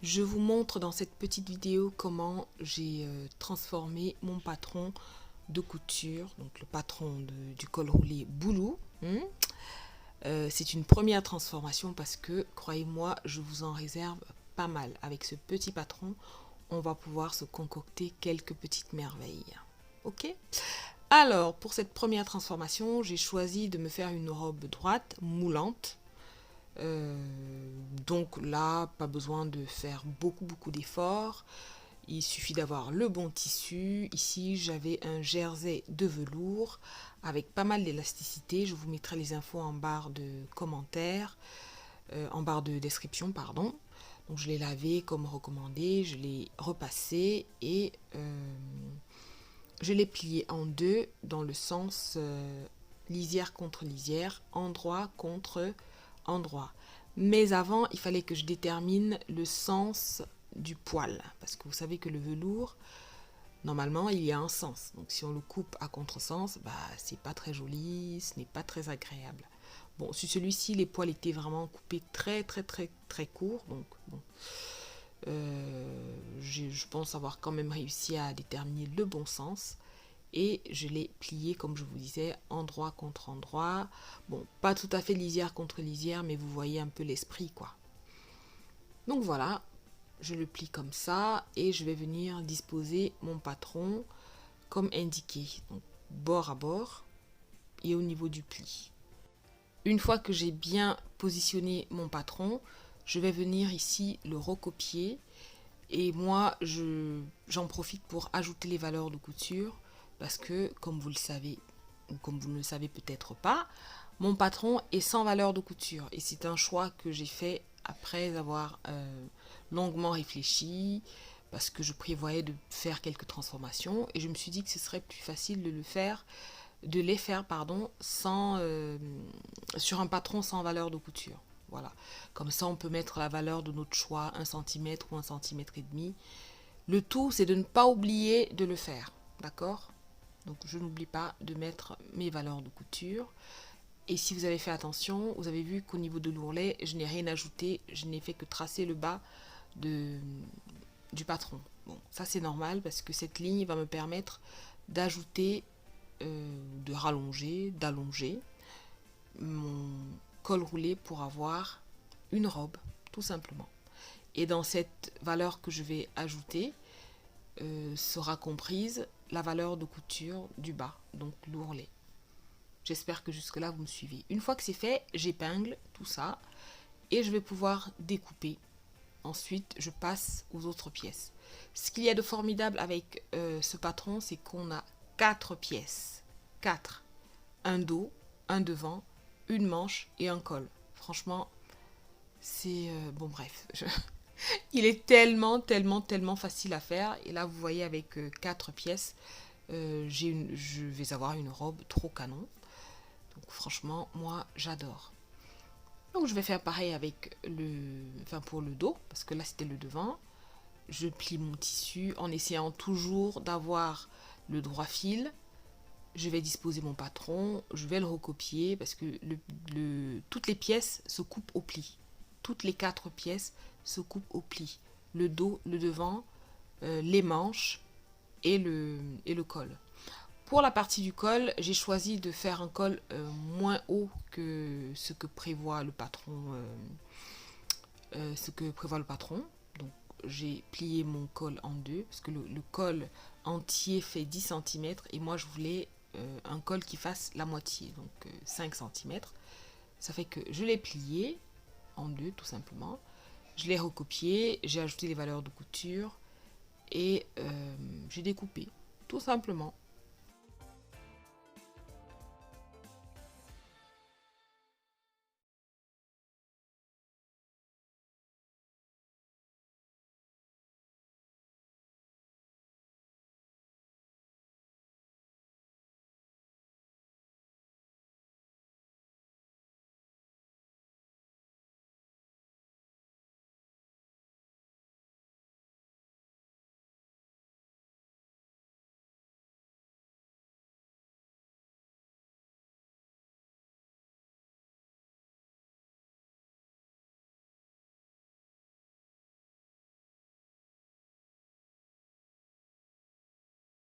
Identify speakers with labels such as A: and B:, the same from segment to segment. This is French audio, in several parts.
A: Je vous montre dans cette petite vidéo comment j'ai transformé mon patron de couture, donc le patron du col roulé Boulou. C'est une première transformation parce que, croyez-moi, je vous en réserve pas mal. Avec ce petit patron, on va pouvoir se concocter quelques petites merveilles. Ok? Alors, pour cette première transformation, j'ai choisi de me faire une robe droite, moulante. Donc là, pas besoin de faire beaucoup d'efforts. Il suffit d'avoir le bon tissu. Ici, j'avais un jersey de velours avec pas mal d'élasticité. Je vous mettrai les infos en barre de commentaires, en barre de description, pardon. Donc je l'ai lavé comme recommandé, je l'ai repassé et je l'ai plié en deux dans le sens lisière contre lisière, endroit contre endroit. Mais avant, il fallait que je détermine le sens du poil. Parce que vous savez que le velours, normalement, il y a un sens. Donc si on le coupe à contresens, bah, c'est pas très joli, ce n'est pas très agréable. Bon, sur celui-ci, les poils étaient vraiment coupés très courts. Donc, bon, je pense avoir quand même réussi à déterminer le bon sens. Et je l'ai plié, comme je vous disais, endroit contre endroit. Bon, pas tout à fait lisière contre lisière, mais vous voyez un peu l'esprit, quoi. Donc voilà, je le plie comme ça et je vais venir disposer mon patron comme indiqué. Donc bord à bord et au niveau du pli. Une fois que j'ai bien positionné mon patron, je vais venir ici le recopier. Et moi, j'en profite pour ajouter les valeurs de couture parce que, comme vous le savez, ou comme vous ne le savez peut-être pas, mon patron est sans valeur de couture. Et c'est un choix que j'ai fait après avoir longuement réfléchi parce que je prévoyais de faire quelques transformations et je me suis dit que ce serait plus facile de les faire, pardon, sur un patron sans valeur de couture. Voilà. Comme ça, on peut mettre la valeur de notre choix, 1 cm ou 1,5 cm. Le tout, c'est de ne pas oublier de le faire. D'accord? Donc, je n'oublie pas de mettre mes valeurs de couture. Et si vous avez fait attention, vous avez vu qu'au niveau de l'ourlet, je n'ai rien ajouté. Je n'ai fait que tracer le bas de, du patron. Bon, ça c'est normal parce que cette ligne va me permettre d'ajouter, de rallonger, d'allonger mon col roulé pour avoir une robe, tout simplement. Et dans cette valeur que je vais ajouter, sera comprise la valeur de couture du bas, donc l'ourlet. J'espère que jusque-là vous me suivez. Une fois que c'est fait, j'épingle tout ça et je vais pouvoir découper. Ensuite, je passe aux autres pièces. Ce qu'il y a de formidable avec ce patron, c'est qu'on a 4 pièces. 4. Un dos, un devant, une manche et un col. Franchement, c'est... bon bref, il est tellement facile à faire. Et là, vous voyez, avec 4 pièces, je vais avoir une robe trop canon. Donc franchement, moi, j'adore. Donc je vais faire pareil avec pour le dos, parce que là, c'était le devant. Je plie mon tissu en essayant toujours d'avoir le droit fil. Je vais disposer mon patron, je vais le recopier parce que toutes les pièces se coupent au pli. Toutes les 4 pièces se coupent au pli. Le dos, le devant, les manches et le col. Pour la partie du col, j'ai choisi de faire un col moins haut que ce que prévoit le patron. Donc j'ai plié mon col en deux parce que le col entier fait 10 cm et moi je voulais un col qui fasse la moitié, donc 5 cm. Ça fait que je l'ai plié en deux tout simplement. Je l'ai recopié, j'ai ajouté les valeurs de couture et j'ai découpé tout simplement.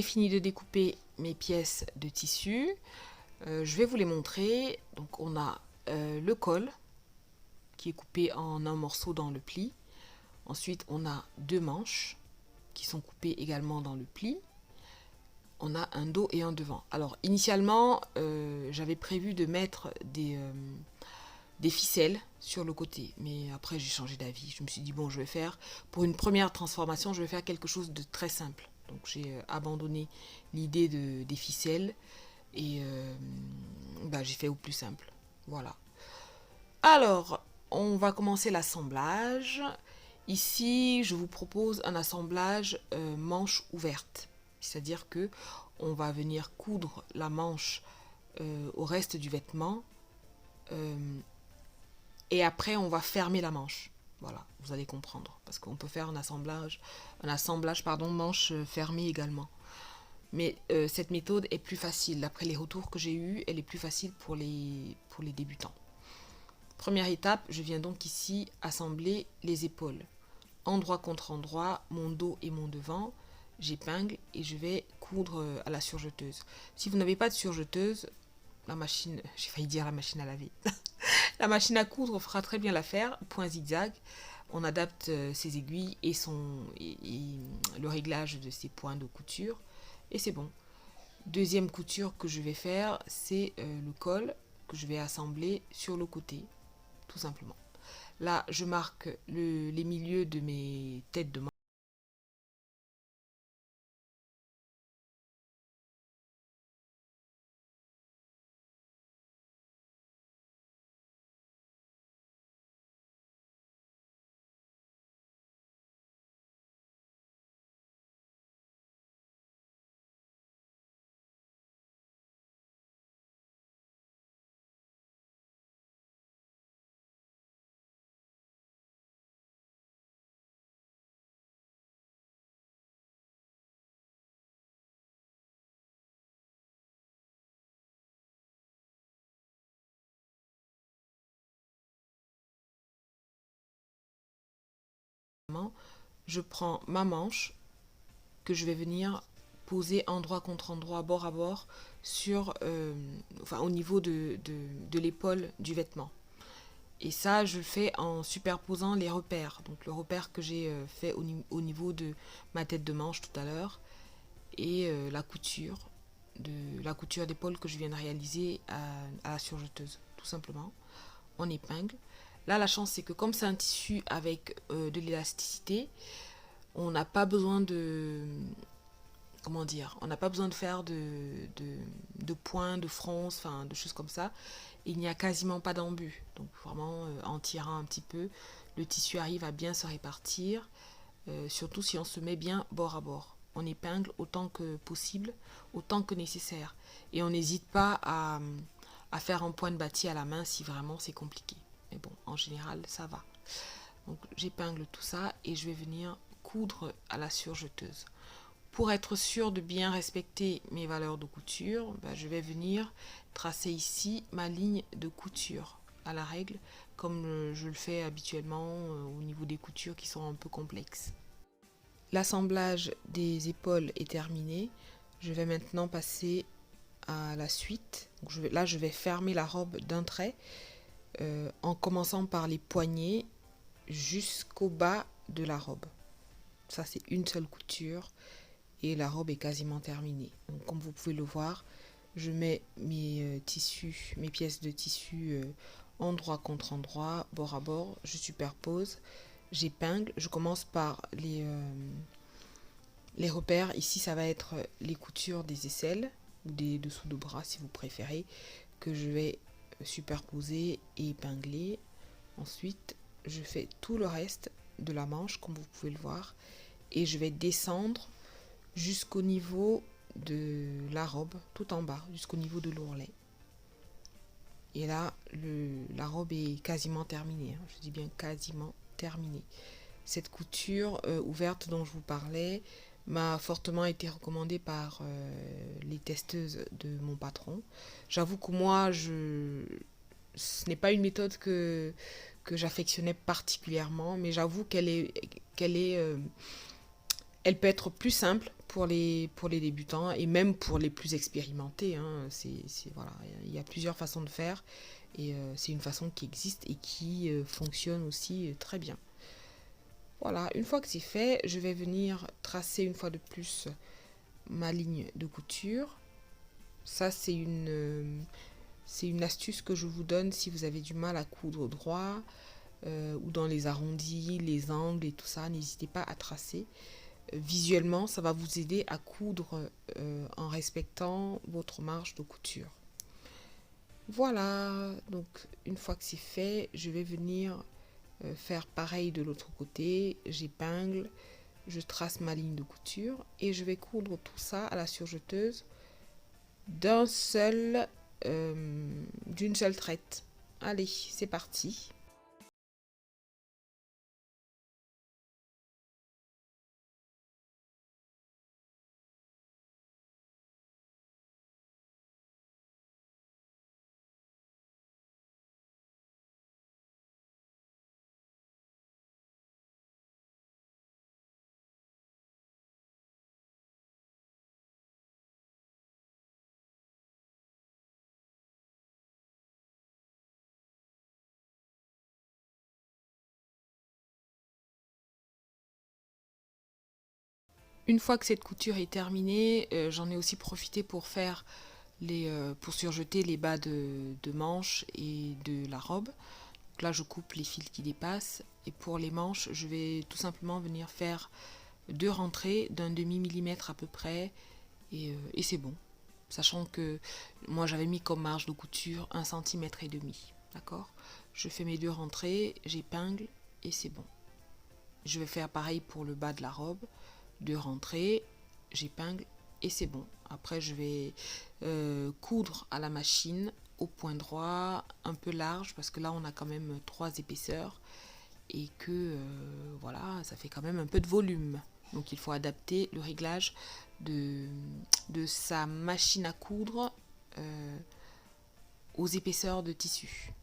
A: J'ai fini de découper mes pièces de tissu. Je vais vous les montrer. Donc on a le col qui est coupé en un morceau dans le pli. Ensuite on a deux manches qui sont coupées également dans le pli. On a un dos et un devant. Alors initialement j'avais prévu de mettre des ficelles sur le côté, mais après j'ai changé d'avis. Je me suis dit bon, je vais faire pour une première transformation, je vais faire quelque chose de très simple. Donc j'ai abandonné l'idée des ficelles et j'ai fait au plus simple. Voilà. Alors on va commencer l'assemblage. Ici je vous propose un assemblage manche ouverte, c'est-à-dire que on va venir coudre la manche au reste du vêtement et après on va fermer la manche. Voilà, vous allez comprendre, parce qu'on peut faire un assemblage manche fermée également. Mais cette méthode est plus facile, d'après les retours que j'ai eus, elle est plus facile pour les débutants. Première étape, je viens donc ici assembler les épaules. Endroit contre endroit, mon dos et mon devant, j'épingle et je vais coudre à la surjeteuse. Si vous n'avez pas de surjeteuse, la machine, j'ai failli dire la machine à laver. La machine à coudre fera très bien l'affaire, point zigzag. On adapte ses aiguilles et le réglage de ses points de couture et c'est bon. Deuxième couture que je vais faire, c'est le col que je vais assembler sur le côté, tout simplement. Là, je marque les milieux de mes têtes de main. Je prends ma manche que je vais venir poser endroit contre endroit, bord à bord, au niveau de l'épaule du vêtement. Et ça, je le fais en superposant les repères. Donc le repère que j'ai fait au niveau de ma tête de manche tout à l'heure et la couture d'épaule que je viens de réaliser à la surjeteuse, tout simplement. On épingle. Là, la chance, c'est que comme c'est un tissu avec de l'élasticité, on n'a pas besoin de... Comment dire, on n'a pas besoin de faire de points, de fronces, enfin de choses comme ça. Il n'y a quasiment pas d'embut. Donc vraiment, en tirant un petit peu, le tissu arrive à bien se répartir, surtout si on se met bien bord à bord. On épingle autant que possible, autant que nécessaire. Et on n'hésite pas à faire un point de bâti à la main si vraiment c'est compliqué. Mais bon, en général, ça va. Donc j'épingle tout ça et je vais venir coudre à la surjeteuse. Pour être sûr de bien respecter mes valeurs de couture, je vais venir tracer ici ma ligne de couture à la règle, comme je le fais habituellement au niveau des coutures qui sont un peu complexes. L'assemblage des épaules est terminé. Je vais maintenant passer à la suite. Donc là, je vais fermer la robe d'un trait en commençant par les poignets jusqu'au bas de la robe. Ça, c'est une seule couture. Et la robe est quasiment terminée. Donc, comme vous pouvez le voir, je mets mes pièces de tissu endroit contre endroit, bord à bord, je superpose, j'épingle, je commence par les repères. Ici, ça va être les coutures des aisselles ou des dessous de bras si vous préférez, que je vais superposer et épingler. Ensuite, je fais tout le reste de la manche, comme vous pouvez le voir, et je vais descendre jusqu'au niveau de la robe, tout en bas, jusqu'au niveau de l'ourlet. Et là, la robe est quasiment terminée. Je dis bien quasiment terminée. Cette couture ouverte dont je vous parlais m'a fortement été recommandée par les testeuses de mon patron. J'avoue que moi, ce n'est pas une méthode que j'affectionnais particulièrement, mais j'avoue elle peut être plus simple pour les débutants et même pour les plus expérimentés, hein. Voilà, il y a plusieurs façons de faire et c'est une façon qui existe et qui fonctionne aussi très bien. Voilà, une fois que c'est fait, je vais venir tracer une fois de plus ma ligne de couture. Ça, c'est une astuce que je vous donne si vous avez du mal à coudre droit ou dans les arrondis, les angles et tout ça. N'hésitez pas à tracer. Visuellement, ça va vous aider à coudre en respectant votre marge de couture. Voilà, donc une fois que c'est fait, je vais venir faire pareil de l'autre côté. J'épingle, je trace ma ligne de couture et je vais coudre tout ça à la surjeteuse d'une seule traite. Allez, c'est parti. Une fois que cette couture est terminée, j'en ai aussi profité pour faire pour surjeter les bas de manches et de la robe. Donc là, je coupe les fils qui dépassent et pour les manches, je vais tout simplement venir faire deux rentrées d'un demi-millimètre à peu près et c'est bon. Sachant que moi, j'avais mis comme marge de couture 1,5 cm. D'accord? Je fais mes deux rentrées, j'épingle et c'est bon. Je vais faire pareil pour le bas de la robe. Deux rentrées, j'épingle et c'est bon. Après, je vais coudre à la machine au point droit, un peu large, parce que là, on a quand même trois épaisseurs et que voilà, ça fait quand même un peu de volume. Donc, il faut adapter le réglage de, de sa machine à coudre aux épaisseurs de tissu.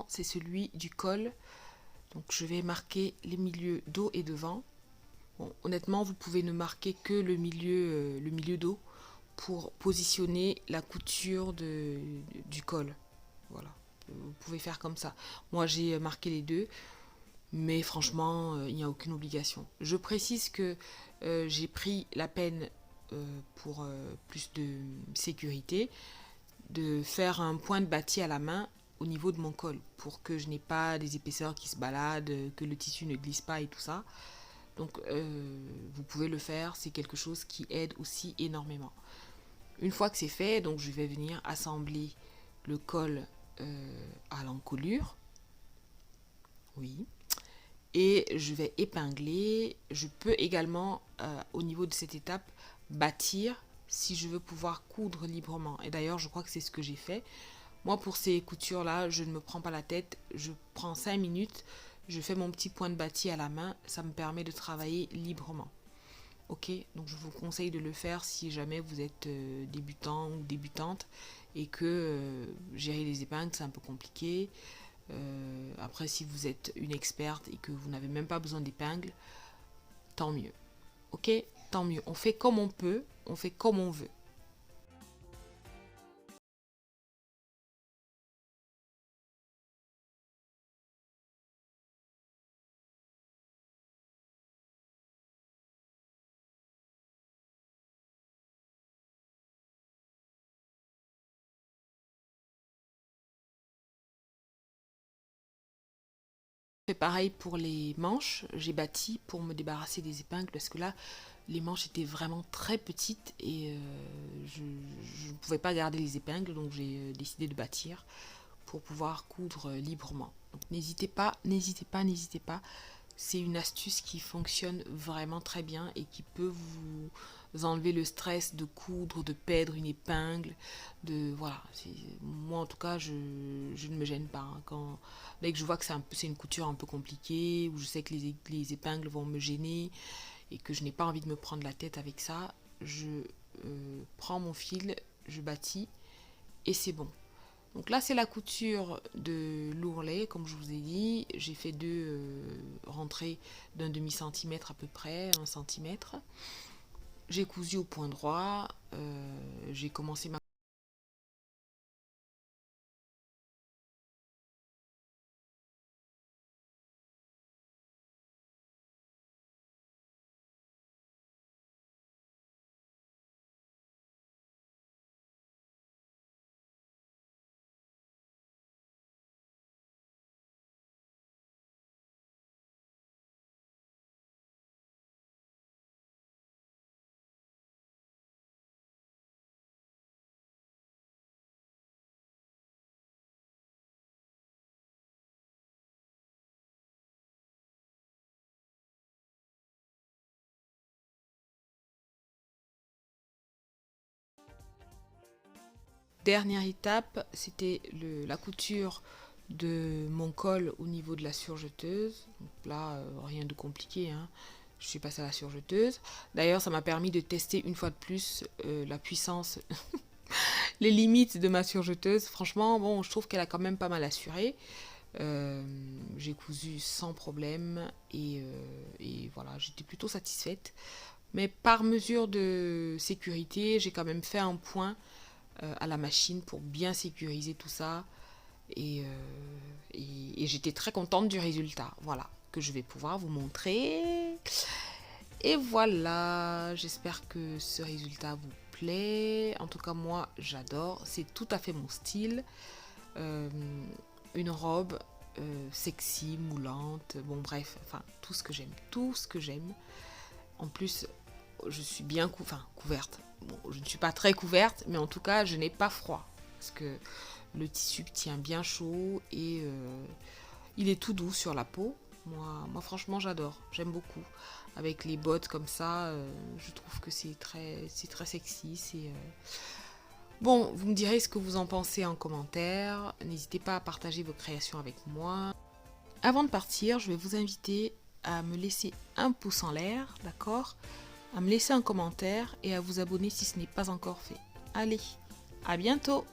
A: C'est celui du col. Donc je vais marquer les milieux dos et devant. Bon, honnêtement, vous pouvez ne marquer que le milieu dos pour positionner la couture du col. Voilà, vous pouvez faire comme ça. Moi, j'ai marqué les deux, mais franchement, il n'y a aucune obligation. Je précise que j'ai pris la peine pour plus de sécurité de faire un point de bâti à la main au niveau de mon col pour que je n'ai pas des épaisseurs qui se baladent, que le tissu ne glisse pas et tout ça. Donc vous pouvez le faire, c'est quelque chose qui aide aussi énormément. Une fois que c'est fait, donc je vais venir assembler le col à l'encolure. Oui. Et je vais épingler. Je peux également, au niveau de cette étape, bâtir si je veux pouvoir coudre librement. Et d'ailleurs, je crois que c'est ce que j'ai fait. Moi, pour ces coutures-là, je ne me prends pas la tête. Je prends 5 minutes. Je fais mon petit point de bâti à la main. Ça me permet de travailler librement. Ok, donc je vous conseille de le faire si jamais vous êtes débutant ou débutante et que gérer les épingles c'est un peu compliqué. Après, si vous êtes une experte et que vous n'avez même pas besoin d'épingles, tant mieux. Ok, tant mieux. On fait comme on peut. on fait comme on veut. Je fais pareil pour les manches, j'ai bâti pour me débarrasser des épingles parce que là, les manches étaient vraiment très petites et je ne pouvais pas garder les épingles, donc j'ai décidé de bâtir pour pouvoir coudre librement. Donc n'hésitez pas, n'hésitez pas, n'hésitez pas. C'est une astuce qui fonctionne vraiment très bien et qui peut vous enlever le stress de coudre, de perdre une épingle, de voilà. Moi en tout cas, je ne me gêne pas, hein. Dès que je vois que c'est une couture un peu compliquée, ou je sais que les épingles vont me gêner et que je n'ai pas envie de me prendre la tête avec ça, je prends mon fil, je bâtis et c'est bon. Donc là, c'est la couture de l'ourlet, comme je vous ai dit. J'ai fait deux rentrées d'un demi-centimètre à peu près, 1 centimètre. J'ai cousu au point droit. J'ai commencé ma... Dernière étape, c'était la couture de mon col au niveau de la surjeteuse. Donc là, rien de compliqué, hein. Je suis passée à la surjeteuse. D'ailleurs, ça m'a permis de tester une fois de plus la puissance, les limites de ma surjeteuse. Franchement, bon, je trouve qu'elle a quand même pas mal assuré. J'ai cousu sans problème et voilà, j'étais plutôt satisfaite. Mais par mesure de sécurité, j'ai quand même fait un point à la machine pour bien sécuriser tout ça. Et, j'étais très contente du résultat. Voilà, que je vais pouvoir vous montrer. Et voilà, j'espère que ce résultat vous plaît. En tout cas, moi, j'adore. C'est tout à fait mon style. Euh, une robe sexy, moulante. Bon, bref, enfin, tout ce que j'aime. Tout ce que j'aime. En plus, je suis bien couverte. Bon, je ne suis pas très couverte, mais en tout cas, je n'ai pas froid. Parce que le tissu tient bien chaud et il est tout doux sur la peau. Moi franchement, j'adore. J'aime beaucoup. Avec les bottes comme ça, je trouve que c'est très sexy. Bon, vous me direz ce que vous en pensez en commentaire. N'hésitez pas à partager vos créations avec moi. Avant de partir, je vais vous inviter à me laisser un pouce en l'air, d'accord? À me laisser un commentaire et à vous abonner si ce n'est pas encore fait. Allez, à bientôt!